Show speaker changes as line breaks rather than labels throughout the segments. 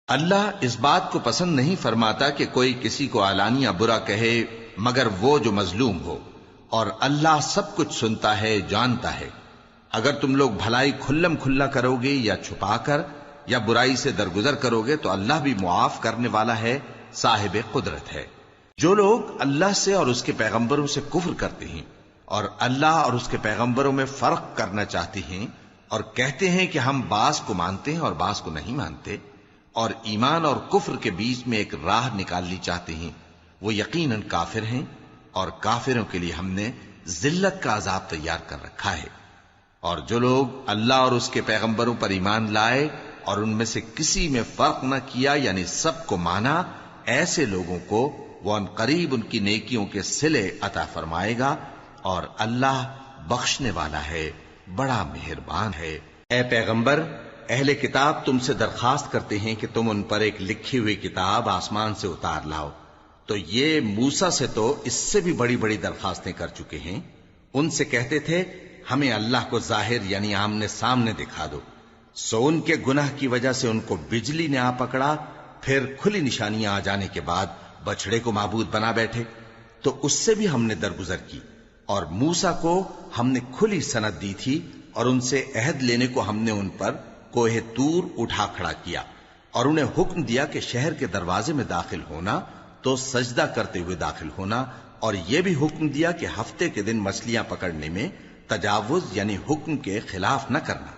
اللہ اس بات کو پسند نہیں فرماتا کہ کوئی کسی کو علانیہ برا کہے مگر وہ جو مظلوم ہو، اور اللہ سب کچھ سنتا ہے، جانتا ہے۔ اگر تم لوگ بھلائی کھلم کھلا کرو گے یا چھپا کر یا برائی سے درگزر کرو گے تو اللہ بھی معاف کرنے والا ہے، صاحب قدرت ہے۔ جو لوگ اللہ سے اور اس کے پیغمبروں سے کفر کرتے ہیں اور اللہ اور اس کے پیغمبروں میں فرق کرنا چاہتے ہیں اور کہتے ہیں کہ ہم بعض کو مانتے ہیں اور بعض کو نہیں مانتے، اور ایمان اور کفر کے بیچ میں ایک راہ نکالنی چاہتے ہیں، وہ یقیناً کافر ہیں، اور کافروں کے لیے ہم نے ذلت کا عذاب تیار کر رکھا ہے۔ اور جو لوگ اللہ اور اس کے پیغمبروں پر ایمان لائے اور ان میں سے کسی میں فرق نہ کیا، یعنی سب کو مانا، ایسے لوگوں کو وہ ان قریب ان کی نیکیوں کے صلے عطا فرمائے گا، اور اللہ بخشنے والا ہے، بڑا مہربان ہے۔ اے پیغمبر، اہل کتاب تم سے درخواست کرتے ہیں کہ تم ان پر ایک لکھی ہوئی کتاب آسمان سے اتار لاؤ، تو یہ موسیٰ سے تو اس سے بھی بڑی بڑی درخواستیں کر چکے ہیں۔ ان سے کہتے تھے ہمیں اللہ کو ظاہر یعنی آمنے سامنے دکھا دو، سو ان کے گناہ کی وجہ سے ان کو بجلی نے آ پکڑا، پھر کھلی نشانیاں آ جانے کے بعد بچڑے کو معبود بنا بیٹھے، تو اس سے بھی ہم نے درگزر کی۔ اور موسیٰ کو ہم نے کھلی سند دی تھی، اور ان سے عہد لینے کو ہم نے ان پر کوہ طور اٹھا کھڑا کیا، اور انہیں حکم دیا کہ شہر کے دروازے میں داخل ہونا تو سجدہ کرتے ہوئے داخل ہونا، اور یہ بھی حکم دیا کہ ہفتے کے دن مچھلیاں پکڑنے میں تجاوز یعنی حکم کے خلاف نہ کرنا۔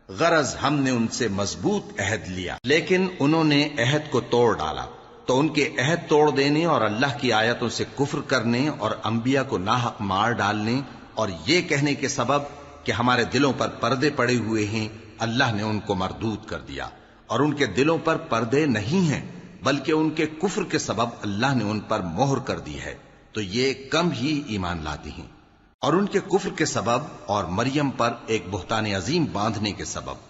غرض ہم نے ان سے مضبوط عہد لیا، لیکن انہوں نے عہد کو توڑ ڈالا، تو ان کے عہد توڑ دینے اور اللہ کی آیتوں سے کفر کرنے اور انبیاء کو ناحق مار ڈالنے اور یہ کہنے کے سبب کہ ہمارے دلوں پر پردے پڑے ہوئے ہیں، اللہ نے ان کو مردود کر دیا۔ اور ان کے دلوں پر پردے نہیں ہیں، بلکہ ان کے کفر کے سبب اللہ نے ان پر مہر کر دی ہے، تو یہ کم ہی ایمان لاتے ہیں۔ اور ان کے کفر کے سبب اور مریم پر ایک بہتان عظیم باندھنے کے سبب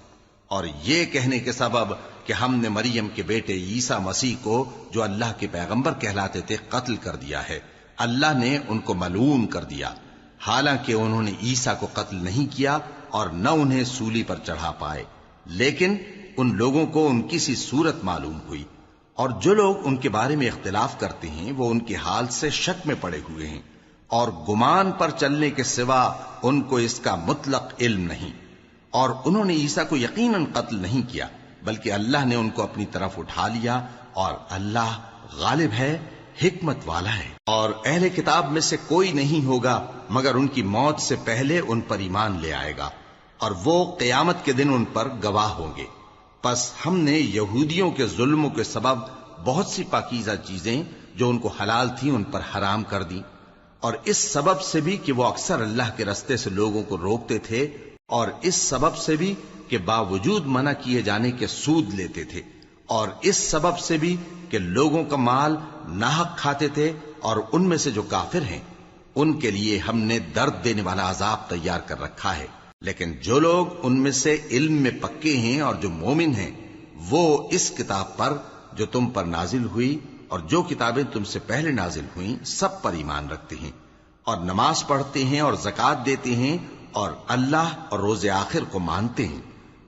اور یہ کہنے کے سبب کہ ہم نے مریم کے بیٹے عیسیٰ مسیح کو جو اللہ کے پیغمبر کہلاتے تھے قتل کر دیا ہے، اللہ نے ان کو ملعون کر دیا، حالانکہ انہوں نے عیسیٰ کو قتل نہیں کیا اور نہ انہیں سولی پر چڑھا پائے، لیکن ان لوگوں کو ان کی سی صورت معلوم ہوئی۔ اور جو لوگ ان کے بارے میں اختلاف کرتے ہیں وہ ان کے حال سے شک میں پڑے ہوئے ہیں، اور گمان پر چلنے کے سوا ان کو اس کا مطلق علم نہیں۔ اور انہوں نے عیسیٰ کو یقیناً قتل نہیں کیا، بلکہ اللہ نے ان کو اپنی طرف اٹھا لیا، اور اللہ غالب ہے، حکمت والا ہے۔ اور اہل کتاب میں سے کوئی نہیں ہوگا مگر ان کی موت سے پہلے ان پر ایمان لے آئے گا، اور وہ قیامت کے دن ان پر گواہ ہوں گے۔ پس ہم نے یہودیوں کے ظلموں کے سبب بہت سی پاکیزہ چیزیں جو ان کو حلال تھیں ان پر حرام کر دیں، اور اس سبب سے بھی کہ وہ اکثر اللہ کے رستے سے لوگوں کو روکتے تھے، اور اس سبب سے بھی کہ باوجود منع کیے جانے کے سود لیتے تھے، اور اس سبب سے بھی کہ لوگوں کا مال ناحق کھاتے تھے، اور ان میں سے جو کافر ہیں ان کے لیے ہم نے درد دینے والا عذاب تیار کر رکھا ہے۔ لیکن جو لوگ ان میں سے علم میں پکے ہیں اور جو مومن ہیں وہ اس کتاب پر جو تم پر نازل ہوئی اور جو کتابیں تم سے پہلے نازل ہوئیں سب پر ایمان رکھتے ہیں، اور نماز پڑھتے ہیں اور زکوٰۃ دیتے ہیں، اور اللہ اور روز آخر کو مانتے ہیں،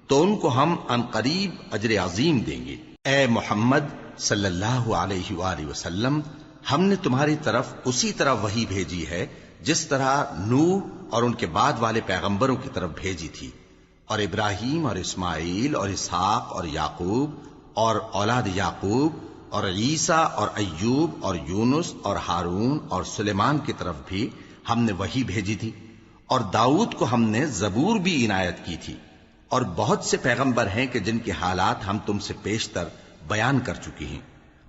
تو ان کو ہم ان قریب اجر عظیم دیں گے۔ اے محمد صلی اللہ علیہ وآلہ وسلم، ہم نے تمہاری طرف اسی طرح وحی بھیجی ہے جس طرح نوح اور ان کے بعد والے پیغمبروں کی طرف بھیجی تھی، اور ابراہیم اور اسماعیل اور اسحاق اور یعقوب اور اولاد یعقوب اور عیسیٰ اور ایوب اور یونس اور ہارون اور سلیمان کی طرف بھی ہم نے وحی بھیجی تھی، اور داؤد کو ہم نے زبور بھی عنایت کی تھی، اور بہت سے پیغمبر ہیں کہ جن کے حالات ہم تم سے پیشتر بیان کر چکے ہیں،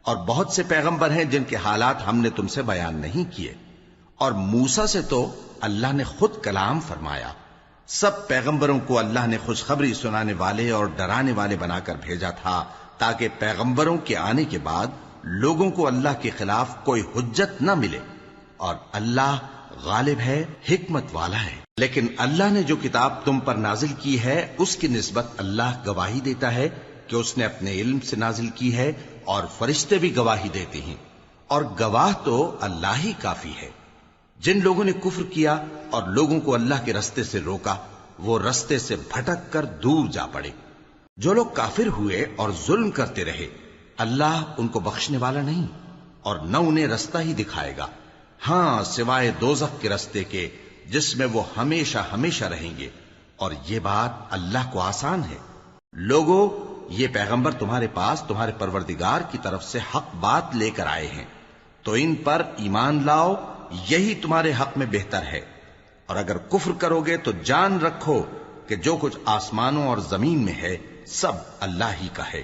اور بہت سے پیغمبر ہیں جن کے حالات ہم نے تم سے بیان نہیں کیے۔ اور موسیٰ سے تو اللہ نے خود کلام فرمایا۔ سب پیغمبروں کو اللہ نے خوشخبری سنانے والے اور ڈرانے والے بنا کر بھیجا تھا، تاکہ پیغمبروں کے آنے کے بعد لوگوں کو اللہ کے خلاف کوئی حجت نہ ملے، اور اللہ غالب ہے، حکمت والا ہے۔ لیکن اللہ نے جو کتاب تم پر نازل کی ہے اس کی نسبت اللہ گواہی دیتا ہے کہ اس نے اپنے علم سے نازل کی ہے، اور فرشتے بھی گواہی دیتے ہیں، اور گواہ تو اللہ ہی کافی ہے۔ جن لوگوں نے کفر کیا اور لوگوں کو اللہ کے رستے سے روکا وہ رستے سے بھٹک کر دور جا پڑے۔ جو لوگ کافر ہوئے اور ظلم کرتے رہے اللہ ان کو بخشنے والا نہیں اور نہ انہیں رستہ ہی دکھائے گا، ہاں سوائے دوزخ کے رستے کے جس میں وہ ہمیشہ ہمیشہ رہیں گے، اور یہ بات اللہ کو آسان ہے۔ لوگوں، یہ پیغمبر تمہارے پاس تمہارے پروردگار کی طرف سے حق بات لے کر آئے ہیں، تو ان پر ایمان لاؤ، یہی تمہارے حق میں بہتر ہے، اور اگر کفر کرو گے تو جان رکھو کہ جو کچھ آسمانوں اور زمین میں ہے سب اللہ ہی کا ہے،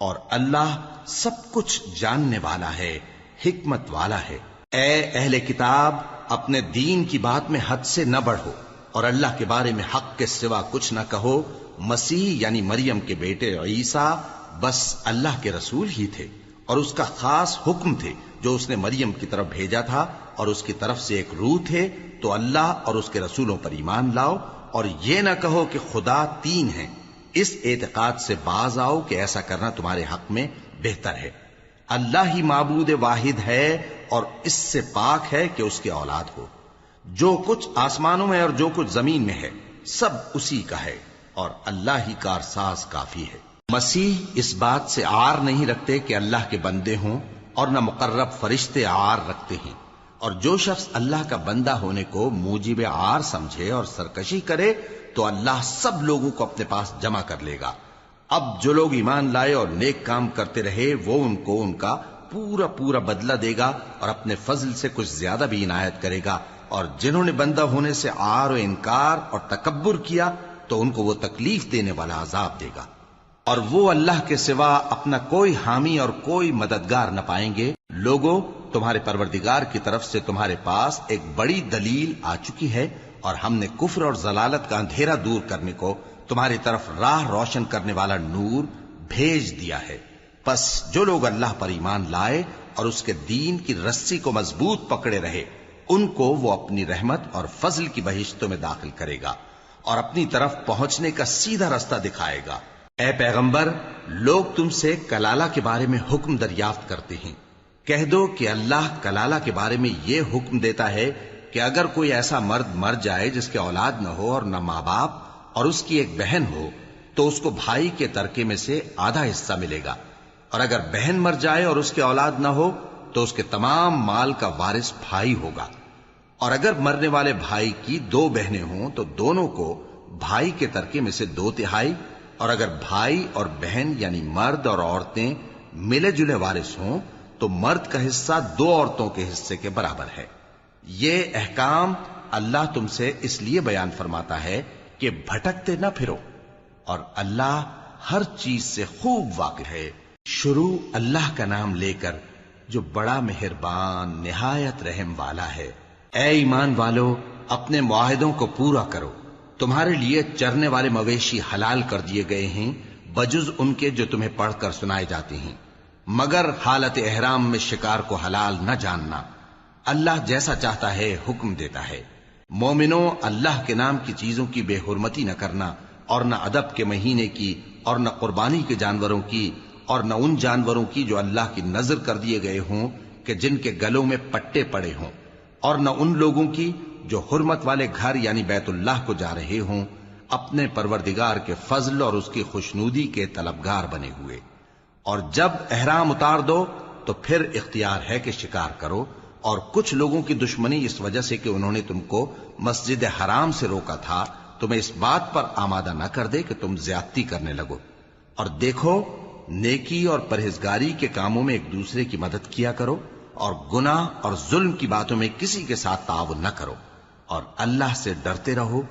اور اللہ سب کچھ جاننے والا ہے، حکمت والا ہے۔ اے اہل کتاب، اپنے دین کی بات میں حد سے نہ بڑھو، اور اللہ کے بارے میں حق کے سوا کچھ نہ کہو۔ مسیح یعنی مریم کے بیٹے عیسیٰ بس اللہ کے رسول ہی تھے، اور اس کا خاص حکم تھے جو اس نے مریم کی طرف بھیجا تھا، اور اس کی طرف سے ایک روح تھے۔ تو اللہ اور اس کے رسولوں پر ایمان لاؤ، اور یہ نہ کہو کہ خدا تین ہیں، اس اعتقاد سے باز آؤ کہ ایسا کرنا تمہارے حق میں بہتر ہے۔ اللہ ہی معبود واحد ہے، اور اس سے پاک ہے کہ اس کی اولاد ہو۔ جو کچھ آسمانوں میں اور جو کچھ زمین میں ہے سب اسی کا ہے، اور اللہ ہی کارساز کافی ہے۔ مسیح اس بات سے عار نہیں رکھتے کہ اللہ کے بندے ہوں، اور نہ مقرب فرشتے عار رکھتے ہیں، اور جو شخص اللہ کا بندہ ہونے کو موجب عار سمجھے اور سرکشی کرے تو اللہ سب لوگوں کو اپنے پاس جمع کر لے گا۔ اب جو لوگ ایمان لائے اور نیک کام کرتے رہے وہ ان کو ان کا پورا پورا بدلہ دے گا، اور اپنے فضل سے کچھ زیادہ بھی عنایت کرے گا، اور جنہوں نے بندہ ہونے سے عار و انکار اور تکبر کیا تو ان کو وہ تکلیف دینے والا عذاب دے گا، اور وہ اللہ کے سوا اپنا کوئی حامی اور کوئی مددگار نہ پائیں گے۔ لوگوں، تمہارے پروردگار کی طرف سے تمہارے پاس ایک بڑی دلیل آ چکی ہے، اور ہم نے کفر اور ضلالت کا اندھیرا دور کرنے کو تمہاری طرف راہ روشن کرنے والا نور بھیج دیا ہے۔ پس جو لوگ اللہ پر ایمان لائے اور اس کے دین کی رسی کو مضبوط پکڑے رہے ان کو وہ اپنی رحمت اور فضل کی بہشتوں میں داخل کرے گا، اور اپنی طرف پہنچنے کا سیدھا راستہ دکھائے گا۔ اے پیغمبر، لوگ تم سے کلالہ کے بارے میں حکم دریافت کرتے ہیں، کہہ دو کہ اللہ کلالہ کے بارے میں یہ حکم دیتا ہے کہ اگر کوئی ایسا مرد مر جائے جس کے اولاد نہ ہو اور نہ ماں باپ اور اس کی ایک بہن ہو تو اس کو بھائی کے ترکے میں سے آدھا حصہ ملے گا، اور اگر بہن مر جائے اور اس کے اولاد نہ ہو تو اس کے تمام مال کا وارث بھائی ہوگا، اور اگر مرنے والے بھائی کی دو بہنیں ہوں تو دونوں کو بھائی کے ترکے میں سے 2/3، اور اگر بھائی اور بہن یعنی مرد اور عورتیں ملے جلے وارث ہوں تو مرد کا حصہ 2 عورتوں کے حصے کے برابر ہے۔ یہ احکام اللہ تم سے اس لیے بیان فرماتا ہے کہ بھٹکتے نہ پھرو، اور اللہ ہر چیز سے خوب واقف ہے۔ شروع اللہ کا نام لے کر جو بڑا مہربان نہایت رحم والا ہے۔ اے ایمان والو، اپنے معاہدوں کو پورا کرو۔ تمہارے لیے چرنے والے مویشی حلال کر دیے گئے ہیں بجز ان کے جو تمہیں پڑھ کر سنائے جاتے ہیں، مگر حالت احرام میں شکار کو حلال نہ جاننا۔ اللہ جیسا چاہتا ہے حکم دیتا ہے۔ مومنوں، اللہ کے نام کی چیزوں کی بے حرمتی نہ کرنا، اور نہ ادب کے مہینے کی، اور نہ قربانی کے جانوروں کی، اور نہ ان جانوروں کی جو اللہ کی نذر کر دیے گئے ہوں کہ جن کے گلوں میں پٹے پڑے ہوں، اور نہ ان لوگوں کی جو حرمت والے گھر یعنی بیت اللہ کو جا رہے ہوں اپنے پروردگار کے فضل اور اس کی خوشنودی کے طلبگار بنے ہوئے۔ اور جب احرام اتار دو تو پھر اختیار ہے کہ شکار کرو، اور کچھ لوگوں کی دشمنی اس وجہ سے کہ انہوں نے تم کو مسجد حرام سے روکا تھا تمہیں اس بات پر آمادہ نہ کر دے کہ تم زیادتی کرنے لگو۔ اور دیکھو، نیکی اور پرہیزگاری کے کاموں میں ایک دوسرے کی مدد کیا کرو، اور گناہ اور ظلم کی باتوں میں کسی کے ساتھ تعاون نہ کرو، اور اللہ سے ڈرتے رہو۔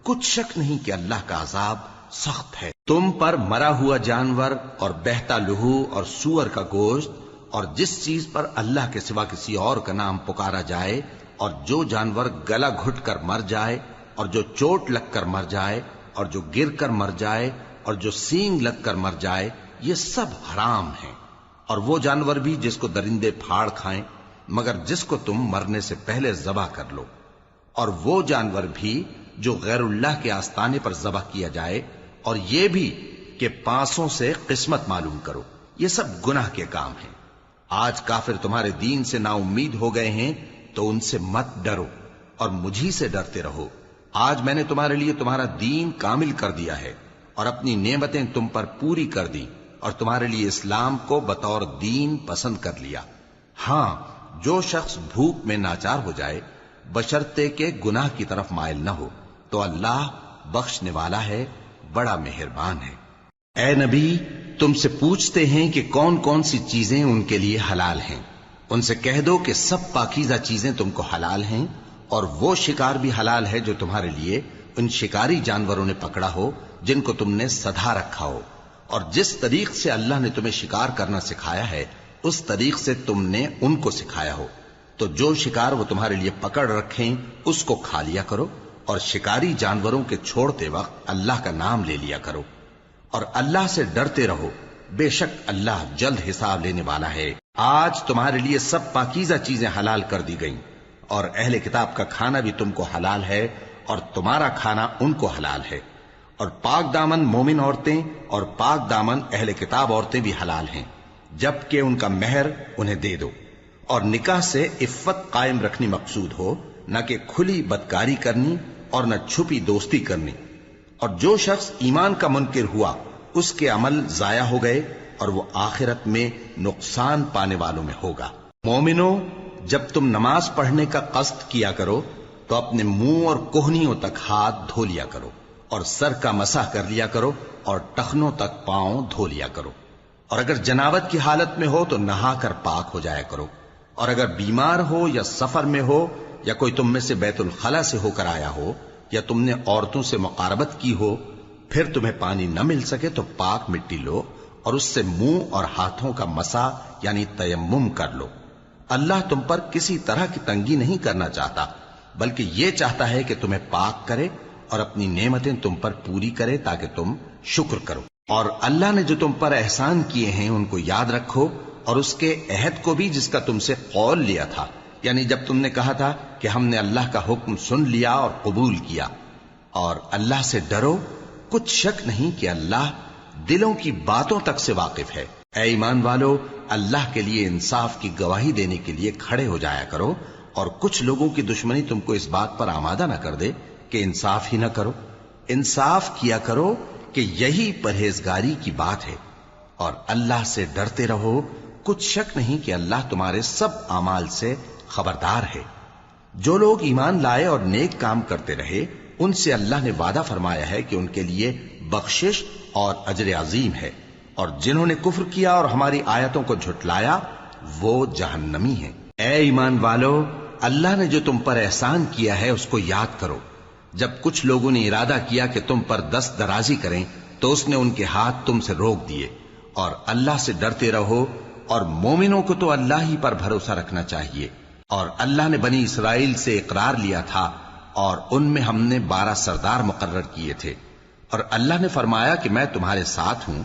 کچھ شک نہیں کہ اللہ کا عذاب سخت ہے۔ تم پر مرا ہوا جانور اور بہتا لہو اور سور کا گوشت اور جس چیز پر اللہ کے سوا کسی اور کا نام پکارا جائے، اور جو جانور گلا گھٹ کر مر جائے، اور جو چوٹ لگ کر مر جائے، اور جو گر کر مر جائے، اور جو سینگ لگ کر مر جائے، یہ سب حرام ہیں۔ اور وہ جانور بھی جس کو درندے پھاڑ کھائیں، مگر جس کو تم مرنے سے پہلے ذبح کر لو، اور وہ جانور بھی جو غیر اللہ کے آستانے پر ذبح کیا جائے، اور یہ بھی کہ پانسوں سے قسمت معلوم کرو، یہ سب گناہ کے کام ہیں۔ آج کافر تمہارے دین سے نا امید ہو گئے ہیں تو ان سے مت ڈرو اور مجھی سے ڈرتے رہو۔ آج میں نے تمہارے لیے تمہارا دین کامل کر دیا ہے، اور اپنی نعمتیں تم پر پوری کر دی اور تمہارے لیے اسلام کو بطور دین پسند کر لیا۔ ہاں، جو شخص بھوک میں ناچار ہو جائے بشرطے کہ گناہ کی طرف مائل نہ ہو تو اللہ بخشنے والا ہے، بڑا مہربان ہے۔ اے نبی، تم سے پوچھتے ہیں کہ کون کون سی چیزیں ان کے لیے حلال ہیں۔ ان سے کہہ دو کہ سب پاکیزہ چیزیں تم کو حلال ہیں، اور وہ شکار بھی حلال ہے جو تمہارے لیے ان شکاری جانوروں نے پکڑا ہو جن کو تم نے سدھا رکھا ہو، اور جس طریق سے اللہ نے تمہیں شکار کرنا سکھایا ہے اس طریق سے تم نے ان کو سکھایا ہو۔ تو جو شکار وہ تمہارے لیے پکڑ رکھیں اس کو کھا لیا کرو، اور شکاری جانوروں کے چھوڑتے وقت اللہ کا نام لے لیا کرو، اور اللہ سے ڈرتے رہو، بے شک اللہ جلد حساب لینے والا ہے۔ آج تمہارے لیے سب پاکیزہ چیزیں حلال کر دی گئیں، اور اہل کتاب کا کھانا بھی تم کو حلال ہے اور تمہارا کھانا ان کو حلال ہے، اور پاک دامن مومن عورتیں اور پاک دامن اہل کتاب عورتیں بھی حلال ہیں، جبکہ ان کا مہر انہیں دے دو، اور نکاح سے عفت قائم رکھنی مقصود ہو، نہ کہ کھلی بدکاری کرنی اور نہ چھپی دوستی کرنی۔ اور جو شخص ایمان کا منکر ہوا اس کے عمل ضائع ہو گئے اور وہ آخرت میں نقصان پانے والوں میں ہوگا۔ مومنو، جب تم نماز پڑھنے کا قصد کیا کرو تو اپنے منہ اور کوہنیوں تک ہاتھ دھو لیا کرو، اور سر کا مسح کر لیا کرو، اور ٹخنوں تک پاؤں دھو لیا کرو، اور اگر جنابت کی حالت میں ہو تو نہا کر پاک ہو جایا کرو، اور اگر بیمار ہو یا سفر میں ہو یا کوئی تم میں سے بیت الخلا سے ہو کر آیا ہو یا تم نے عورتوں سے مقاربت کی ہو، پھر تمہیں پانی نہ مل سکے تو پاک مٹی لو اور اس سے منہ اور ہاتھوں کا مسح یعنی تیمم کر لو۔ اللہ تم پر کسی طرح کی تنگی نہیں کرنا چاہتا، بلکہ یہ چاہتا ہے کہ تمہیں پاک کرے اور اپنی نعمتیں تم پر پوری کرے تاکہ تم شکر کرو۔ اور اللہ نے جو تم پر احسان کیے ہیں ان کو یاد رکھو، اور اس کے عہد کو بھی جس کا تم سے قول لیا تھا، یعنی جب تم نے کہا تھا کہ ہم نے اللہ کا حکم سن لیا اور قبول کیا۔ اور اللہ سے ڈرو، کچھ شک نہیں کہ اللہ دلوں کی باتوں تک سے واقف ہے۔ اے ایمان والو، اللہ کے لیے انصاف کی گواہی دینے کے لیے کھڑے ہو جایا کرو، اور کچھ لوگوں کی دشمنی تم کو اس بات پر آمادہ نہ کر دے کہ انصاف ہی نہ کرو۔ انصاف کیا کرو کہ یہی پرہیزگاری کی بات ہے، اور اللہ سے ڈرتے رہو، کچھ شک نہیں کہ اللہ تمہارے سب اعمال سے خبردار ہے۔ جو لوگ ایمان لائے اور نیک کام کرتے رہے ان سے اللہ نے وعدہ فرمایا ہے کہ ان کے لیے بخشش اور اجر عظیم ہے، اور جنہوں نے کفر کیا اور ہماری آیتوں کو جھٹلایا وہ جہنمی ہیں۔ اے ایمان والو، اللہ نے جو تم پر احسان کیا ہے اس کو یاد کرو۔ جب کچھ لوگوں نے ارادہ کیا کہ تم پر دست درازی کریں تو اس نے ان کے ہاتھ تم سے روک دیے، اور اللہ سے ڈرتے رہو، اور مومنوں کو تو اللہ ہی پر بھروسہ رکھنا چاہیے۔ اور اللہ نے بنی اسرائیل سے اقرار لیا تھا اور ان میں ہم نے 12 سردار مقرر کیے تھے، اور اللہ نے فرمایا کہ میں تمہارے ساتھ ہوں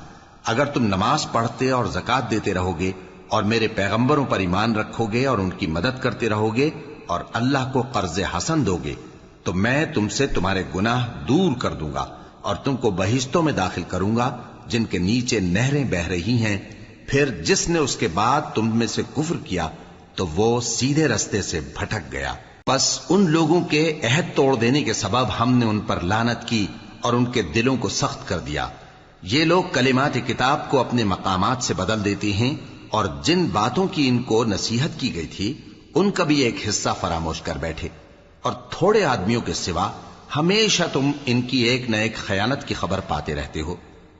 اگر تم نماز پڑھتے اور زکوٰۃ دیتے رہو گے اور میرے پیغمبروں پر ایمان رکھو گے اور ان کی مدد کرتے رہو گے اور اللہ کو قرض حسن دو گے تو میں تم سے تمہارے گناہ دور کر دوں گا اور تم کو بہشتوں میں داخل کروں گا جن کے نیچے نہریں بہ رہی ہیں۔ پھر جس نے اس کے بعد تم میں سے کفر کیا تو وہ سیدھے رستے سے بھٹک گیا۔ پس ان لوگوں کے عہد توڑ دینے کے سبب ہم نے ان پر لعنت کی اور ان کے دلوں کو سخت کر دیا۔ یہ لوگ کلمات کتاب کو اپنے مقامات سے بدل دیتے ہیں، اور جن باتوں کی ان کو نصیحت کی گئی تھی ان کا بھی ایک حصہ فراموش کر بیٹھے، اور تھوڑے آدمیوں کے سوا ہمیشہ تم ان کی ایک نہ ایک خیانت کی خبر پاتے رہتے ہو،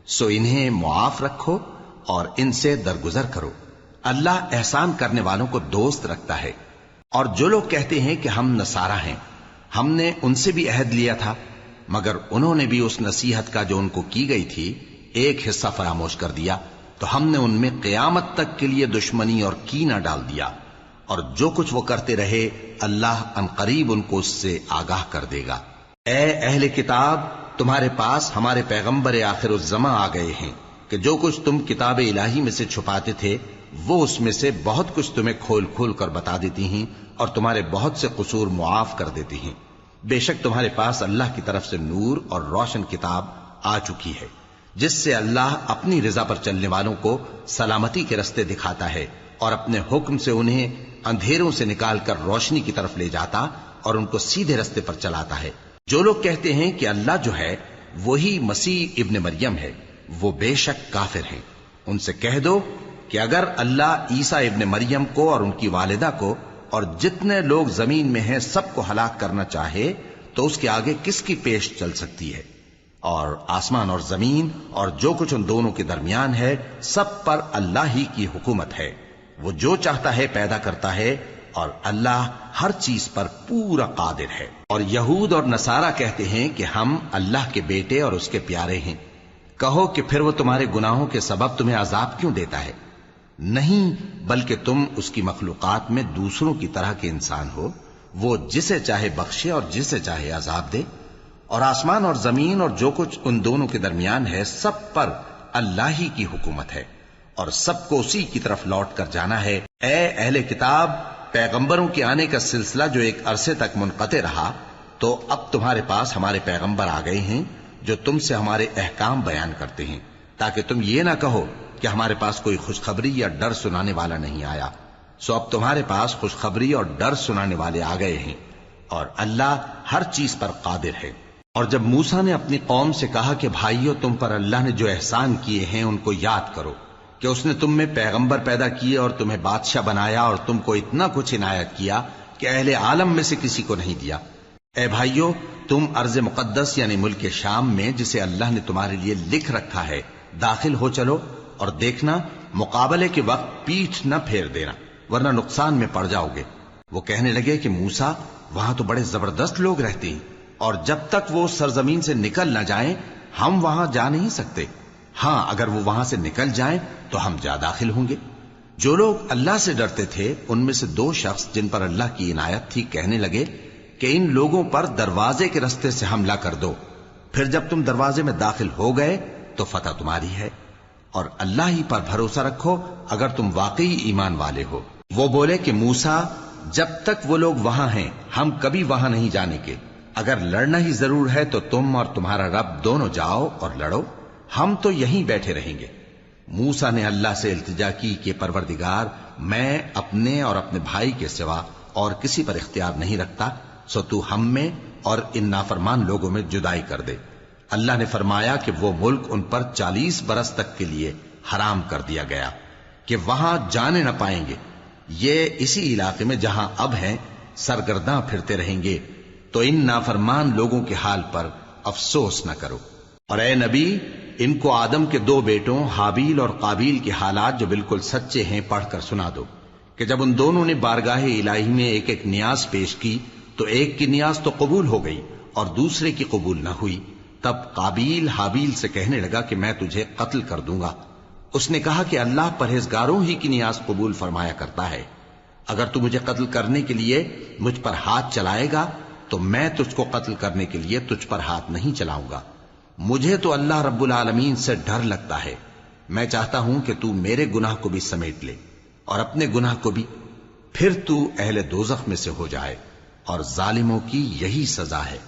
سو انہیں معاف رکھو اور ان سے درگزر کرو۔ اللہ احسان کرنے والوں کو دوست رکھتا ہے۔ اور جو لوگ کہتے ہیں کہ ہم نصارہ ہیں، ہم نے ان سے بھی عہد لیا تھا، مگر انہوں نے بھی اس نصیحت کا جو ان کو کی گئی تھی ایک حصہ فراموش کر دیا، تو ہم نے ان میں قیامت تک کے لیے دشمنی اور کینہ ڈال دیا، اور جو کچھ وہ کرتے رہے اللہ عنقریب ان کو اس سے آگاہ کر دے گا۔ اے اہل کتاب، تمہارے پاس ہمارے پیغمبر آخر الزماں آ گئے ہیں کہ جو کچھ تم کتاب الہی میں سے چھپاتے تھے وہ اس میں سے بہت کچھ تمہیں کھول کھول کر بتا دیتی ہیں اور تمہارے بہت سے قصور معاف کر دیتی ہیں۔ بے شک تمہارے پاس اللہ کی طرف سے نور اور روشن کتاب آ چکی ہے، جس سے اللہ اپنی رضا پر چلنے والوں کو سلامتی کے رستے دکھاتا ہے اور اپنے حکم سے انہیں اندھیروں سے نکال کر روشنی کی طرف لے جاتا اور ان کو سیدھے رستے پر چلاتا ہے۔ جو لوگ کہتے ہیں کہ اللہ جو ہے وہی مسیح ابن مریم ہے، وہ بے شک کافر ہیں۔ ان سے کہہ دو کہ اگر اللہ عیسیٰ ابن مریم کو اور ان کی والدہ کو اور جتنے لوگ زمین میں ہیں سب کو ہلاک کرنا چاہے تو اس کے آگے کس کی پیش چل سکتی ہے؟ اور آسمان اور زمین اور جو کچھ ان دونوں کے درمیان ہے سب پر اللہ ہی کی حکومت ہے۔ وہ جو چاہتا ہے پیدا کرتا ہے، اور اللہ ہر چیز پر پورا قادر ہے۔ اور یہود اور نصارہ کہتے ہیں کہ ہم اللہ کے بیٹے اور اس کے پیارے ہیں۔ کہو کہ پھر وہ تمہارے گناہوں کے سبب تمہیں عذاب کیوں دیتا ہے؟ نہیں، بلکہ تم اس کی مخلوقات میں دوسروں کی طرح کے انسان ہو۔ وہ جسے چاہے بخشے اور جسے چاہے عذاب دے۔ اور آسمان اور زمین اور جو کچھ ان دونوں کے درمیان ہے سب پر اللہ ہی کی حکومت ہے، اور سب کو اسی کی طرف لوٹ کر جانا ہے۔ اے اہل کتاب، پیغمبروں کے آنے کا سلسلہ جو ایک عرصے تک منقطع رہا، تو اب تمہارے پاس ہمارے پیغمبر آ گئے ہیں جو تم سے ہمارے احکام بیان کرتے ہیں، تاکہ تم یہ نہ کہو کہ ہمارے پاس کوئی خوشخبری یا ڈر سنانے والا نہیں آیا۔ سو اب تمہارے پاس خوشخبری اور ڈر سنانے والے آ گئے ہیں، اور اللہ ہر چیز پر قادر ہے۔ اور جب موسیٰ نے اپنی قوم سے کہا کہ بھائیو، تم پر اللہ نے جو احسان کیے ہیں ان کو یاد کرو، کہ اس نے تم میں پیغمبر پیدا کیے اور تمہیں بادشاہ بنایا اور تم کو اتنا کچھ عنایت کیا کہ اہل عالم میں سے کسی کو نہیں دیا۔ اے بھائیو، تم ارض مقدس یعنی ملک شام میں، جسے اللہ نے تمہارے لیے لکھ رکھا ہے، داخل ہو چلو، اور دیکھنا مقابلے کے وقت پیٹھ نہ پھیر دینا، ورنہ نقصان میں پڑ جاؤ گے۔ وہ کہنے لگے کہ موسیٰ، وہاں تو بڑے زبردست لوگ رہتے ہیں، اور جب تک وہ سرزمین سے نکل نہ جائیں ہم وہاں جا نہیں سکتے۔ ہاں، اگر وہ وہاں سے نکل جائیں تو ہم جا داخل ہوں گے۔ جو لوگ اللہ سے ڈرتے تھے ان میں سے دو شخص جن پر اللہ کی عنایت تھی کہنے لگے کہ ان لوگوں پر دروازے کے رستے سے حملہ کر دو، پھر جب تم دروازے میں داخل ہو گئے تو فتح تمہاری ہے، اور اللہ ہی پر بھروسہ رکھو اگر تم واقعی ایمان والے ہو۔ وہ بولے کہ موسیٰ، جب تک وہ لوگ وہاں ہیں ہم کبھی وہاں نہیں جانے کے، اگر لڑنا ہی ضرور ہے تو تم اور تمہارا رب دونوں جاؤ اور لڑو، ہم تو یہیں بیٹھے رہیں گے۔ موسیٰ نے اللہ سے التجا کی کہ پروردگار، میں اپنے اور اپنے بھائی کے سوا اور کسی پر اختیار نہیں رکھتا، سو تو ہم میں اور ان نافرمان لوگوں میں جدائی کر دے۔ اللہ نے فرمایا کہ وہ ملک ان پر 40 برس تک کے لیے حرام کر دیا گیا کہ وہاں جانے نہ پائیں گے۔ یہ اسی علاقے میں جہاں اب ہیں سرگرداں پھرتے رہیں گے، تو ان نافرمان لوگوں کے حال پر افسوس نہ کرو۔ اور اے نبی، ان کو آدم کے 2 بیٹوں حابیل اور قابیل کے حالات جو بالکل سچے ہیں پڑھ کر سنا دو، کہ جب ان دونوں نے بارگاہ الہی میں ایک ایک نیاز پیش کی تو ایک کی نیاز تو قبول ہو گئی اور دوسرے کی قبول نہ ہوئی۔ تب قابیل حابیل سے کہنے لگا کہ میں تجھے قتل کر دوں گا۔ اس نے کہا کہ اللہ پرہیزگاروں ہی کی نیاز قبول فرمایا کرتا ہے، اگر تو مجھے قتل کرنے کے لیے مجھ پر ہاتھ چلائے گا تو میں تجھ کو قتل کرنے کے لیے تجھ پر ہاتھ نہیں چلاؤں گا۔ مجھے تو اللہ رب العالمین سے ڈر لگتا ہے، میں چاہتا ہوں کہ تو میرے گناہ کو بھی سمیٹ لے اور اپنے گناہ کو بھی، پھر تو اہل دوزخ میں سے ہو جائے، اور ظالموں کی یہی سزا ہے۔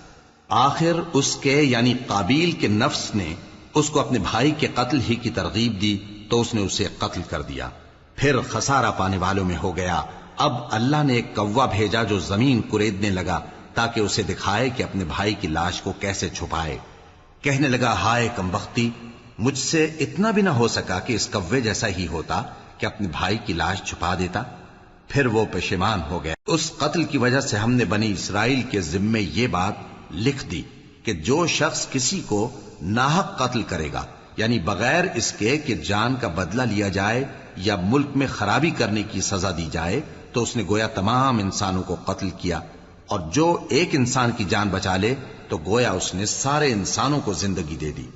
آخر اس کے یعنی قابیل کے نفس نے اس کو اپنے بھائی کے قتل ہی کی ترغیب دی تو اس نے اسے قتل کر دیا، پھر خسارہ پانے والوں میں ہو گیا۔ اب اللہ نے ایک کوا بھیجا جو زمین کریدنے لگا تاکہ اسے دکھائے کہ اپنے بھائی کی لاش کو کیسے چھپائے۔ کہنے لگا، ہائے کمبختی، مجھ سے اتنا بھی نہ ہو سکا کہ اس کوے جیسا ہی ہوتا کہ اپنے بھائی کی لاش چھپا دیتا۔ پھر وہ پشیمان ہو گیا۔ اس قتل کی وجہ سے ہم نے بنی اسرائیل کے ذمے یہ بات لکھ دی کہ جو شخص کسی کو ناحق قتل کرے گا، یعنی بغیر اس کے کہ جان کا بدلہ لیا جائے یا ملک میں خرابی کرنے کی سزا دی جائے، تو اس نے گویا تمام انسانوں کو قتل کیا، اور جو ایک انسان کی جان بچا لے تو گویا اس نے سارے انسانوں کو زندگی دے دی۔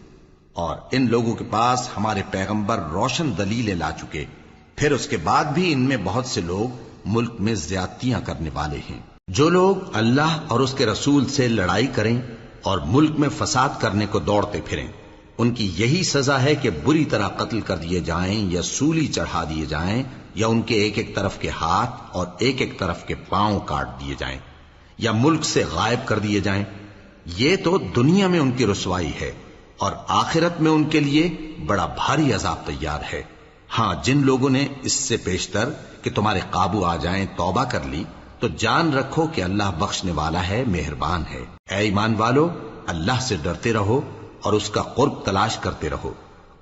اور ان لوگوں کے پاس ہمارے پیغمبر روشن دلیلیں لا چکے، پھر اس کے بعد بھی ان میں بہت سے لوگ ملک میں زیادتیاں کرنے والے ہیں۔ جو لوگ اللہ اور اس کے رسول سے لڑائی کریں اور ملک میں فساد کرنے کو دوڑتے پھریں، ان کی یہی سزا ہے کہ بری طرح قتل کر دیے جائیں یا سولی چڑھا دیے جائیں، یا ان کے ایک ایک طرف کے ہاتھ اور ایک ایک طرف کے پاؤں کاٹ دیے جائیں، یا ملک سے غائب کر دیے جائیں۔ یہ تو دنیا میں ان کی رسوائی ہے، اور آخرت میں ان کے لیے بڑا بھاری عذاب تیار ہے۔ ہاں، جن لوگوں نے اس سے پیشتر کہ تمہارے قابو آ جائیں توبہ کر لی تو جان رکھو کہ اللہ بخشنے والا ہے، مہربان ہے۔ اے ایمان والو، اللہ سے ڈرتے رہو اور اس کا قرب تلاش کرتے رہو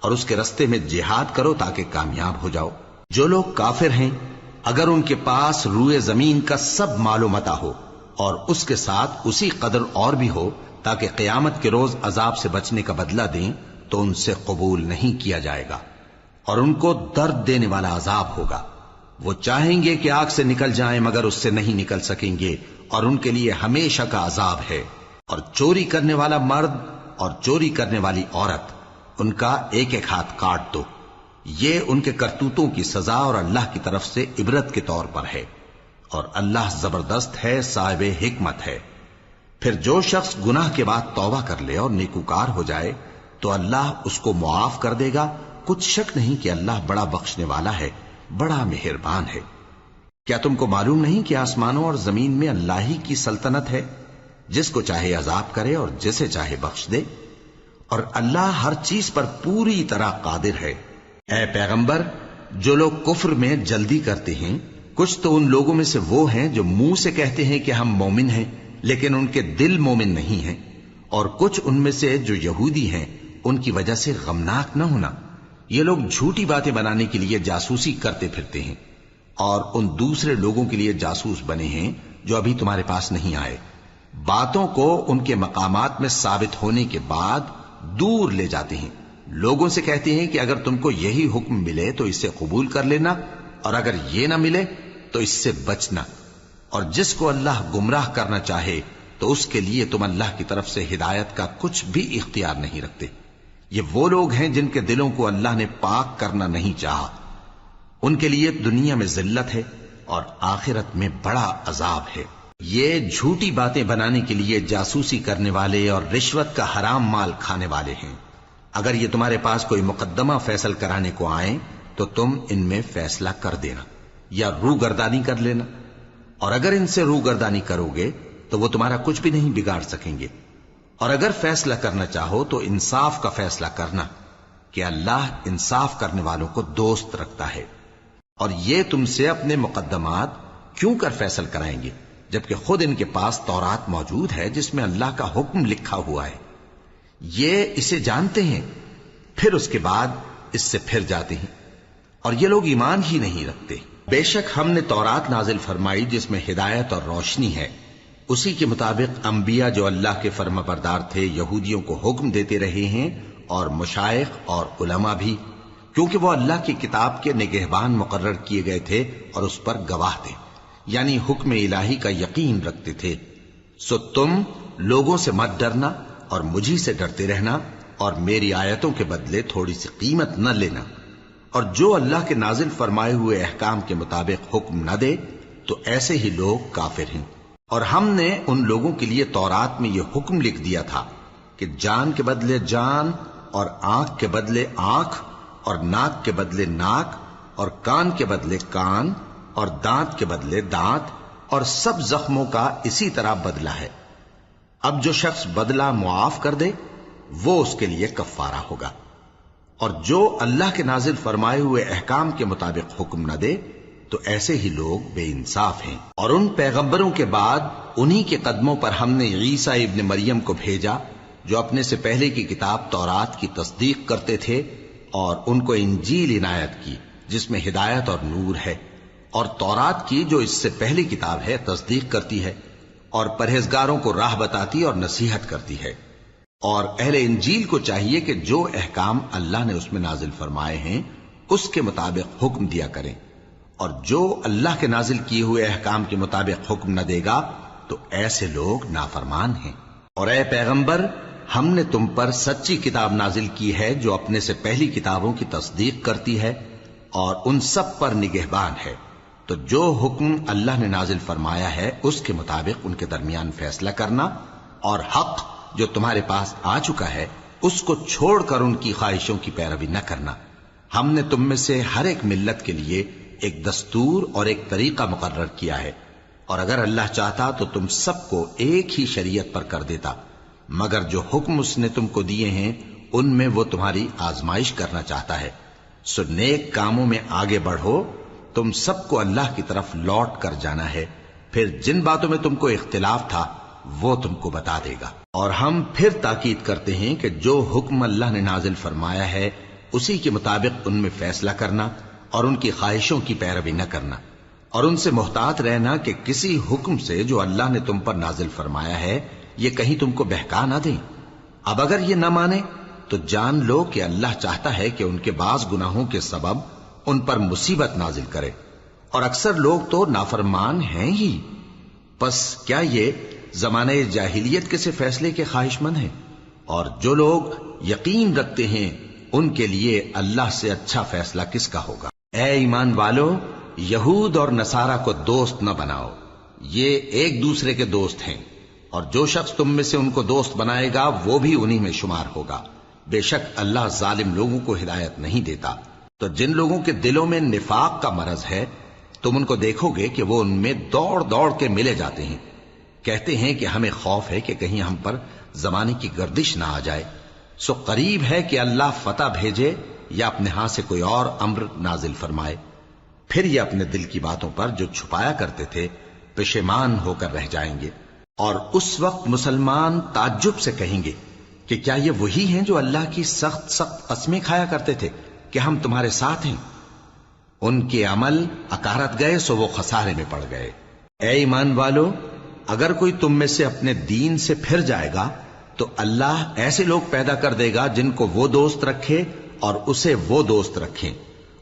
اور اس کے رستے میں جہاد کرو تاکہ کامیاب ہو جاؤ۔ جو لوگ کافر ہیں اگر ان کے پاس روئے زمین کا سب مال و متاع ہو اور اس کے ساتھ اسی قدر اور بھی ہو تاکہ قیامت کے روز عذاب سے بچنے کا بدلہ دیں تو ان سے قبول نہیں کیا جائے گا اور ان کو درد دینے والا عذاب ہوگا۔ وہ چاہیں گے کہ آگ سے نکل جائیں مگر اس سے نہیں نکل سکیں گے اور ان کے لیے ہمیشہ کا عذاب ہے۔ اور چوری کرنے والا مرد اور چوری کرنے والی عورت ان کا ایک ایک ہاتھ کاٹ دو، یہ ان کے کرتوتوں کی سزا اور اللہ کی طرف سے عبرت کے طور پر ہے، اور اللہ زبردست ہے، صاحب حکمت ہے۔ پھر جو شخص گناہ کے بعد توبہ کر لے اور نیکوکار ہو جائے تو اللہ اس کو معاف کر دے گا، کچھ شک نہیں کہ اللہ بڑا بخشنے والا ہے، بڑا مہربان ہے۔ کیا تم کو معلوم نہیں کہ آسمانوں اور زمین میں اللہ ہی کی سلطنت ہے، جس کو چاہے عذاب کرے اور جسے چاہے بخش دے، اور اللہ ہر چیز پر پوری طرح قادر ہے۔ اے پیغمبر، جو لوگ کفر میں جلدی کرتے ہیں کچھ تو ان لوگوں میں سے وہ ہیں جو منہ سے کہتے ہیں کہ ہم مومن ہیں لیکن ان کے دل مومن نہیں ہیں، اور کچھ ان میں سے جو یہودی ہیں ان کی وجہ سے غمناک نہ ہونا۔ یہ لوگ جھوٹی باتیں بنانے کے لیے جاسوسی کرتے پھرتے ہیں اور ان دوسرے لوگوں کے لیے جاسوس بنے ہیں جو ابھی تمہارے پاس نہیں آئے، باتوں کو ان کے مقامات میں ثابت ہونے کے بعد دور لے جاتے ہیں، لوگوں سے کہتے ہیں کہ اگر تم کو یہی حکم ملے تو اسے قبول کر لینا اور اگر یہ نہ ملے تو اس سے بچنا، اور جس کو اللہ گمراہ کرنا چاہے تو اس کے لیے تم اللہ کی طرف سے ہدایت کا کچھ بھی اختیار نہیں رکھتے۔ یہ وہ لوگ ہیں جن کے دلوں کو اللہ نے پاک کرنا نہیں چاہا، ان کے لیے دنیا میں ذلت ہے اور آخرت میں بڑا عذاب ہے۔ یہ جھوٹی باتیں بنانے کے لیے جاسوسی کرنے والے اور رشوت کا حرام مال کھانے والے ہیں۔ اگر یہ تمہارے پاس کوئی مقدمہ فیصل کرانے کو آئیں تو تم ان میں فیصلہ کر دینا یا روگردانی کر لینا، اور اگر ان سے روگردانی کرو گے تو وہ تمہارا کچھ بھی نہیں بگاڑ سکیں گے، اور اگر فیصلہ کرنا چاہو تو انصاف کا فیصلہ کرنا کہ اللہ انصاف کرنے والوں کو دوست رکھتا ہے۔ اور یہ تم سے اپنے مقدمات کیوں کر فیصل کرائیں گے جبکہ خود ان کے پاس تورات موجود ہے جس میں اللہ کا حکم لکھا ہوا ہے، یہ اسے جانتے ہیں پھر اس کے بعد اس سے پھر جاتے ہیں، اور یہ لوگ ایمان ہی نہیں رکھتے۔ بے شک ہم نے تورات نازل فرمائی جس میں ہدایت اور روشنی ہے، اسی کے مطابق انبیاء جو اللہ کے فرما بردار تھے یہودیوں کو حکم دیتے رہے ہیں، اور مشائخ اور علماء بھی، کیونکہ وہ اللہ کی کتاب کے نگہبان مقرر کیے گئے تھے اور اس پر گواہ تھے، یعنی حکم الہی کا یقین رکھتے تھے۔ سو تم لوگوں سے مت ڈرنا اور مجھی سے ڈرتے رہنا، اور میری آیتوں کے بدلے تھوڑی سی قیمت نہ لینا، اور جو اللہ کے نازل فرمائے ہوئے احکام کے مطابق حکم نہ دے تو ایسے ہی لوگ کافر ہیں۔ اور ہم نے ان لوگوں کے لیے تورات میں یہ حکم لکھ دیا تھا کہ جان کے بدلے جان، اور آنکھ کے بدلے آنکھ، اور ناک کے بدلے ناک، اور کان کے بدلے کان، اور دانت کے بدلے دانت، اور سب زخموں کا اسی طرح بدلہ ہے۔ اب جو شخص بدلہ معاف کر دے وہ اس کے لیے کفارہ ہوگا، اور جو اللہ کے نازل فرمائے ہوئے احکام کے مطابق حکم نہ دے تو ایسے ہی لوگ بے انصاف ہیں۔ اور ان پیغمبروں کے بعد انہی کے قدموں پر ہم نے عیسیٰ ابن مریم کو بھیجا جو اپنے سے پہلے کی کتاب تورات کی تصدیق کرتے تھے، اور ان کو انجیل عنایت کی جس میں ہدایت اور نور ہے، اور تورات کی جو اس سے پہلی کتاب ہے تصدیق کرتی ہے اور پرہیزگاروں کو راہ بتاتی اور نصیحت کرتی ہے۔ اور اہل انجیل کو چاہیے کہ جو احکام اللہ نے اس میں نازل فرمائے ہیں اس کے مطابق حکم دیا کریں، اور جو اللہ کے نازل کیے ہوئے احکام کے مطابق حکم نہ دے گا تو ایسے لوگ نافرمان ہیں۔ اور اے پیغمبر، ہم نے تم پر سچی کتاب نازل کی ہے جو اپنے سے پہلی کتابوں کی تصدیق کرتی ہے اور ان سب پر نگہبان ہے، تو جو حکم اللہ نے نازل فرمایا ہے اس کے مطابق ان کے درمیان فیصلہ کرنا، اور حق جو تمہارے پاس آ چکا ہے اس کو چھوڑ کر ان کی خواہشوں کی پیروی نہ کرنا۔ ہم نے تم میں سے ہر ایک ملت کے لیے ایک دستور اور ایک طریقہ مقرر کیا ہے، اور اگر اللہ چاہتا تو تم سب کو ایک ہی شریعت پر کر دیتا، مگر جو حکم اس نے تم کو دیے ہیں ان میں وہ تمہاری آزمائش کرنا چاہتا ہے۔ سو نیک کاموں میں آگے بڑھو، تم سب کو اللہ کی طرف لوٹ کر جانا ہے، پھر جن باتوں میں تم کو اختلاف تھا وہ تم کو بتا دے گا۔ اور ہم پھر تاکید کرتے ہیں کہ جو حکم اللہ نے نازل فرمایا ہے اسی کے مطابق ان میں فیصلہ کرنا اور ان کی خواہشوں کی پیروی نہ کرنا، اور ان سے محتاط رہنا کہ کسی حکم سے جو اللہ نے تم پر نازل فرمایا ہے یہ کہیں تم کو بہکا نہ دیں۔ اب اگر یہ نہ مانے تو جان لو کہ اللہ چاہتا ہے کہ ان کے بعض گناہوں کے سبب ان پر مصیبت نازل کرے، اور اکثر لوگ تو نافرمان ہیں ہی۔ پس کیا یہ زمانہ جاہلیت کے سے فیصلے کے خواہش مند ہیں؟ اور جو لوگ یقین رکھتے ہیں ان کے لیے اللہ سے اچھا فیصلہ کس کا ہوگا؟ اے ایمان والو، یہود اور نصارہ کو دوست نہ بناؤ، یہ ایک دوسرے کے دوست ہیں، اور جو شخص تم میں سے ان کو دوست بنائے گا وہ بھی انہی میں شمار ہوگا۔ بے شک اللہ ظالم لوگوں کو ہدایت نہیں دیتا۔ تو جن لوگوں کے دلوں میں نفاق کا مرض ہے تم ان کو دیکھو گے کہ وہ ان میں دوڑ دوڑ کے ملے جاتے ہیں، کہتے ہیں کہ ہمیں خوف ہے کہ کہیں ہم پر زمانے کی گردش نہ آ جائے، سو قریب ہے کہ اللہ فتح بھیجے یا اپنے ہاں سے کوئی اور امر نازل فرمائے، پھر یہ اپنے دل کی باتوں پر جو چھپایا کرتے تھے پشیمان ہو کر رہ جائیں گے۔ اور اس وقت مسلمان تعجب سے کہیں گے کہ کیا یہ وہی ہیں جو اللہ کی سخت سخت قسمیں کھایا کرتے تھے کہ ہم تمہارے ساتھ ہیں؟ ان کے عمل اکارت گئے سو وہ خسارے میں پڑ گئے۔ اے ایمان والو، اگر کوئی تم میں سے اپنے دین سے پھر جائے گا تو اللہ ایسے لوگ پیدا کر دے گا جن کو وہ دوست رکھے اور اسے وہ دوست رکھیں،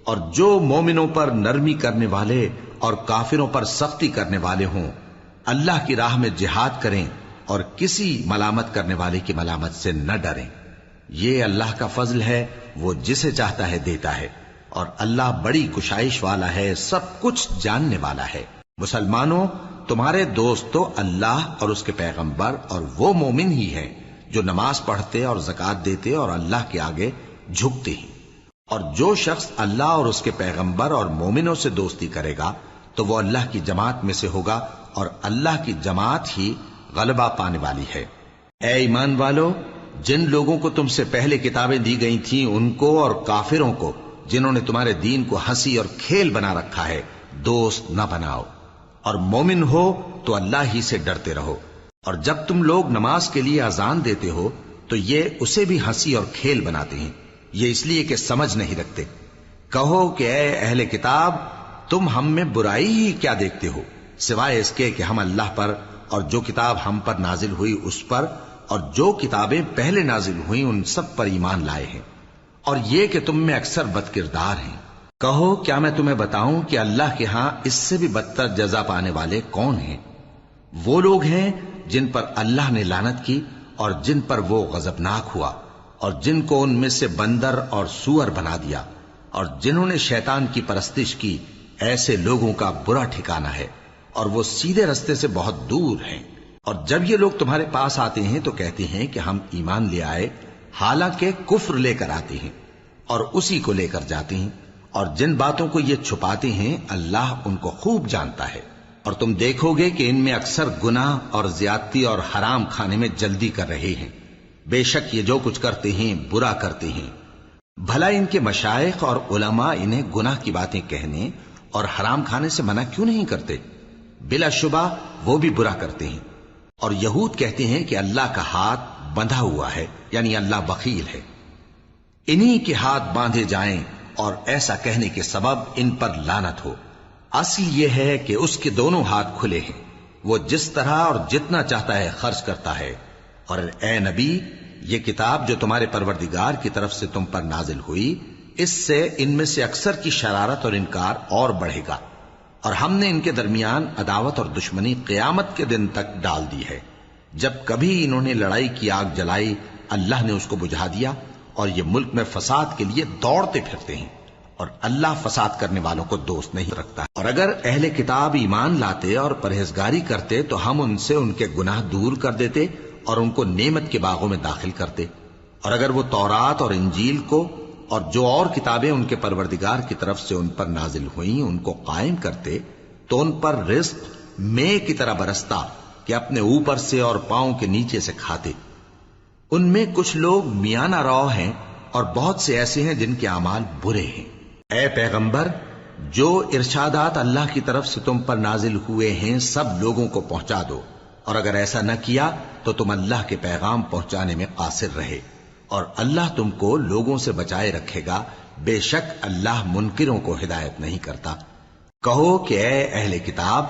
اور جو مومنوں پر نرمی کرنے والے اور کافروں پر سختی کرنے والے ہوں، اللہ کی راہ میں جہاد کریں اور کسی ملامت کرنے والے کی ملامت سے نہ ڈریں۔ یہ اللہ کا فضل ہے، وہ جسے چاہتا ہے دیتا ہے، اور اللہ بڑی کشائش والا ہے، سب کچھ جاننے والا ہے۔ مسلمانوں، تمہارے دوست تو اللہ اور اس کے پیغمبر اور وہ مومن ہی ہیں جو نماز پڑھتے اور زکوٰۃ دیتے اور اللہ کے آگے جھکتے ہیں۔ اور جو شخص اللہ اور اس کے پیغمبر اور مومنوں سے دوستی کرے گا تو وہ اللہ کی جماعت میں سے ہوگا، اور اللہ کی جماعت ہی غلبہ پانے والی ہے۔ اے ایمان والو، جن لوگوں کو تم سے پہلے کتابیں دی گئی تھیں ان کو اور کافروں کو جنہوں نے تمہارے دین کو ہنسی اور کھیل بنا رکھا ہے دوست نہ بناؤ، اور مومن ہو تو اللہ ہی سے ڈرتے رہو۔ اور جب تم لوگ نماز کے لیے اذان دیتے ہو تو یہ اسے بھی ہنسی اور کھیل بناتے ہیں، یہ اس لیے کہ سمجھ نہیں رکھتے۔ کہو کہ اے اہل کتاب، تم ہم میں برائی ہی کیا دیکھتے ہو، سوائے اس کے کہ ہم اللہ پر اور جو کتاب ہم پر نازل ہوئی اس پر اور جو کتابیں پہلے نازل ہوئیں ان سب پر ایمان لائے ہیں، اور یہ کہ تم میں اکثر بد کردار ہیں۔ کہو کیا میں تمہیں بتاؤں کہ اللہ کے ہاں اس سے بھی بدتر جزا پانے والے کون ہیں؟ وہ لوگ ہیں جن پر اللہ نے لعنت کی اور جن پر وہ غضبناک ہوا، اور جن کو ان میں سے بندر اور سور بنا دیا، اور جنہوں نے شیطان کی پرستش کی، ایسے لوگوں کا برا ٹھکانہ ہے، اور وہ سیدھے رستے سے بہت دور ہیں۔ اور جب یہ لوگ تمہارے پاس آتے ہیں تو کہتے ہیں کہ ہم ایمان لے آئے، حالانکہ کفر لے کر آتے ہیں اور اسی کو لے کر جاتے ہیں، اور جن باتوں کو یہ چھپاتے ہیں اللہ ان کو خوب جانتا ہے۔ اور تم دیکھو گے کہ ان میں اکثر گناہ اور زیادتی اور حرام کھانے میں جلدی کر رہے ہیں، بے شک یہ جو کچھ کرتے ہیں برا کرتے ہیں۔ بھلا ان کے مشائخ اور علماء انہیں گناہ کی باتیں کہنے اور حرام کھانے سے منع کیوں نہیں کرتے؟ بلا شبہ وہ بھی برا کرتے ہیں۔ اور یہود کہتے ہیں کہ اللہ کا ہاتھ بندھا ہوا ہے، یعنی اللہ بخیل ہے، انہی کے ہاتھ باندھے جائیں، اور ایسا کہنے کے سبب ان پر لعنت ہو۔ اصل یہ ہے کہ اس کے دونوں ہاتھ کھلے ہیں، وہ جس طرح اور جتنا چاہتا ہے خرچ کرتا ہے۔ اور اے نبی، یہ کتاب جو تمہارے پروردگار کی طرف سے تم پر نازل ہوئی، اس سے ان میں سے اکثر کی شرارت اور انکار اور بڑھے گا، اور ہم نے ان کے درمیان عداوت اور دشمنی قیامت کے دن تک ڈال دی ہے۔ جب کبھی انہوں نے لڑائی کی آگ جلائی اللہ نے اس کو بجھا دیا، اور یہ ملک میں فساد کے لیے دوڑتے پھرتے ہیں، اور اللہ فساد کرنے والوں کو دوست نہیں رکھتا۔ اور اگر اہل کتاب ایمان لاتے اور پرہیزگاری کرتے تو ہم ان سے ان کے گناہ دور کر دیتے اور ان کو نعمت کے باغوں میں داخل کرتے۔ اور اگر وہ تورات اور انجیل کو اور جو اور کتابیں ان کے پروردگار کی طرف سے ان پر نازل ہوئیں ان کو قائم کرتے تو ان پر رزق مے کی طرح برستا کہ اپنے اوپر سے اور پاؤں کے نیچے سے کھاتے۔ ان میں کچھ لوگ میانہ رو ہیں اور بہت سے ایسے ہیں جن کے اعمال برے ہیں۔ اے پیغمبر، جو ارشادات اللہ کی طرف سے تم پر نازل ہوئے ہیں سب لوگوں کو پہنچا دو، اور اگر ایسا نہ کیا تو تم اللہ کے پیغام پہنچانے میں قاصر رہے، اور اللہ تم کو لوگوں سے بچائے رکھے گا، بے شک اللہ منکروں کو ہدایت نہیں کرتا۔ کہو کہ اے اہل کتاب،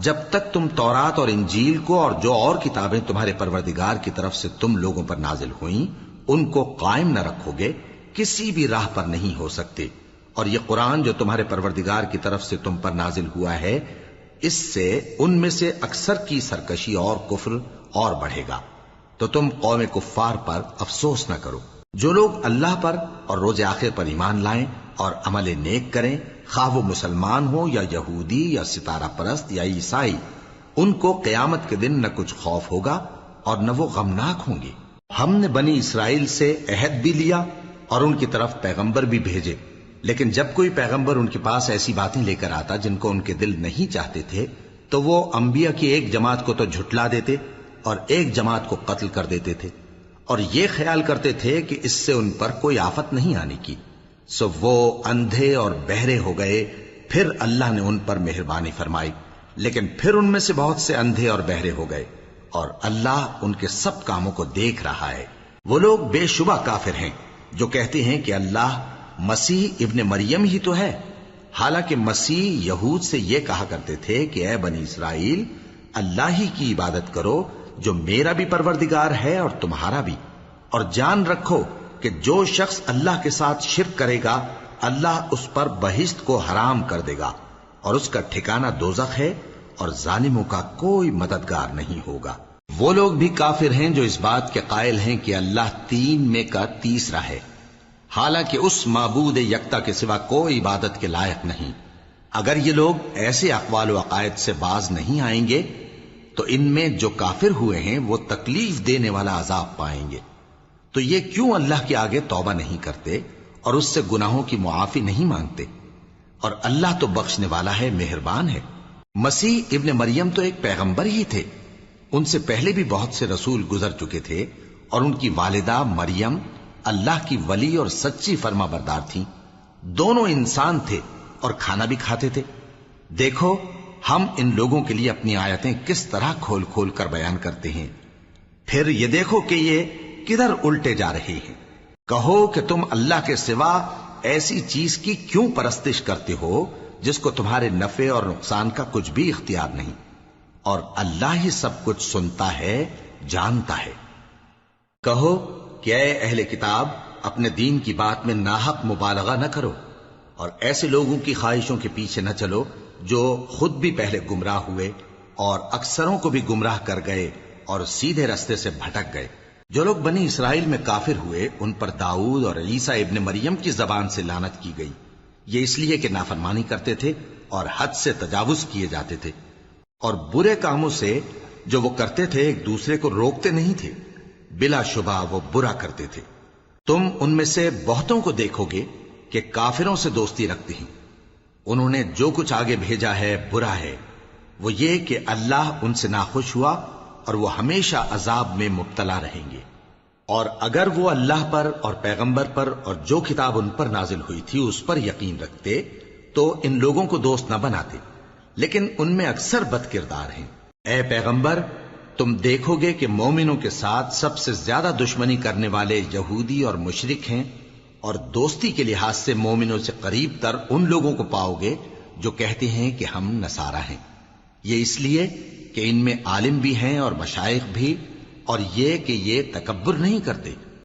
جب تک تم تورات اور انجیل کو اور جو اور کتابیں تمہارے پروردگار کی طرف سے تم لوگوں پر نازل ہوئیں ان کو قائم نہ رکھو گے، کسی بھی راہ پر نہیں ہو سکتے، اور یہ قرآن جو تمہارے پروردگار کی طرف سے تم پر نازل ہوا ہے، اس سے ان میں سے اکثر کی سرکشی اور کفر اور بڑھے گا، تو تم قوم کفار پر افسوس نہ کرو۔ جو لوگ اللہ پر اور روز آخر پر ایمان لائیں اور عمل نیک کریں، خواہ وہ مسلمان ہو یا یہودی یا ستارہ پرست یا عیسائی، ان کو قیامت کے دن نہ کچھ خوف ہوگا اور نہ وہ غمناک ہوں گے۔ ہم نے بنی اسرائیل سے عہد بھی لیا اور ان کی طرف پیغمبر بھی بھیجے، لیکن جب کوئی پیغمبر ان کے پاس ایسی باتیں لے کر آتا جن کو ان کے دل نہیں چاہتے تھے تو وہ انبیاء کی ایک جماعت کو تو جھٹلا دیتے اور ایک جماعت کو قتل کر دیتے تھے، اور یہ خیال کرتے تھے کہ اس سے ان پر کوئی آفت نہیں آنے کی، سو وہ اندھے اور بہرے ہو گئے۔ پھر اللہ نے ان پر مہربانی فرمائی، لیکن پھر ان میں سے بہت سے اندھے اور بہرے ہو گئے، اور اللہ ان کے سب کاموں کو دیکھ رہا ہے۔ وہ لوگ بے شبہ کافر ہیں جو کہتے ہیں کہ اللہ مسیح ابن مریم ہی تو ہے، حالانکہ مسیح یہود سے یہ کہا کرتے تھے کہ اے بنی اسرائیل، اللہ ہی کی عبادت کرو جو میرا بھی پروردگار ہے اور تمہارا بھی، اور جان رکھو کہ جو شخص اللہ کے ساتھ شرک کرے گا اللہ اس پر بہشت کو حرام کر دے گا، اور اس کا ٹھکانہ دوزخ ہے، اور ظالموں کا کوئی مددگار نہیں ہوگا۔ وہ لوگ بھی کافر ہیں جو اس بات کے قائل ہیں کہ اللہ تین میں کا تیسرا ہے، حالانکہ اس معبود یکتا کے سوا کوئی عبادت کے لائق نہیں۔ اگر یہ لوگ ایسے اقوال و عقائد سے باز نہیں آئیں گے تو ان میں جو کافر ہوئے ہیں وہ تکلیف دینے والا عذاب پائیں گے۔ تو یہ کیوں اللہ کے آگے توبہ نہیں کرتے اور اس سے گناہوں کی معافی نہیں مانگتے؟ اور اللہ تو بخشنے والا ہے، مہربان ہے۔ مسیح ابن مریم تو ایک پیغمبر ہی تھے، ان سے پہلے بھی بہت سے رسول گزر چکے تھے، اور ان کی والدہ مریم اللہ کی ولی اور سچی فرما بردار تھیں، دونوں انسان تھے اور کھانا بھی کھاتے تھے۔ دیکھو ہم ان لوگوں کے لیے اپنی آیتیں کس طرح کھول کھول کر بیان کرتے ہیں، پھر یہ دیکھو کہ یہ کدھر الٹے جا رہے ہیں۔ کہو کہ تم اللہ کے سوا ایسی چیز کی کیوں پرستش کرتے ہو جس کو تمہارے نفع اور نقصان کا کچھ بھی اختیار نہیں، اور اللہ ہی سب کچھ سنتا ہے، جانتا ہے۔ کہو کہ اے اہل کتاب، اپنے دین کی بات میں ناحق مبالغہ نہ کرو، اور ایسے لوگوں کی خواہشوں کے پیچھے نہ چلو جو خود بھی پہلے گمراہ ہوئے اور اکثروں کو بھی گمراہ کر گئے اور سیدھے رستے سے بھٹک گئے۔ جو لوگ بنی اسرائیل میں کافر ہوئے ان پر داؤد اور عیسیٰ ابن مریم کی زبان سے لعنت کی گئی، یہ اس لیے کہ نافرمانی کرتے تھے اور حد سے تجاوز کیے جاتے تھے، اور برے کاموں سے جو وہ کرتے تھے ایک دوسرے کو روکتے نہیں تھے، بلا شبہ وہ برا کرتے تھے۔ تم ان میں سے بہتوں کو دیکھو گے کہ کافروں سے دوستی رکھتے ہیں، انہوں نے جو کچھ آگے بھیجا ہے برا ہے، وہ یہ کہ اللہ ان سے ناخوش ہوا اور وہ ہمیشہ عذاب میں مبتلا رہیں گے۔ اور اگر وہ اللہ پر اور پیغمبر پر اور جو کتاب ان پر نازل ہوئی تھی اس پر یقین رکھتے تو ان لوگوں کو دوست نہ بناتے، لیکن ان میں اکثر بد کردار ہیں۔ اے پیغمبر، تم دیکھو گے کہ مومنوں کے ساتھ سب سے زیادہ دشمنی کرنے والے یہودی اور مشرک ہیں، اور دوستی کے لحاظ سے مومنوں سے قریب تر ان لوگوں کو پاؤ گے جو کہتے ہیں کہ ہم نصارہ ہیں، یہ اس لیے کہ ان میں عالم بھی ہیں اور مشائخ بھی، اور یہ کہ یہ تکبر نہیں کرتے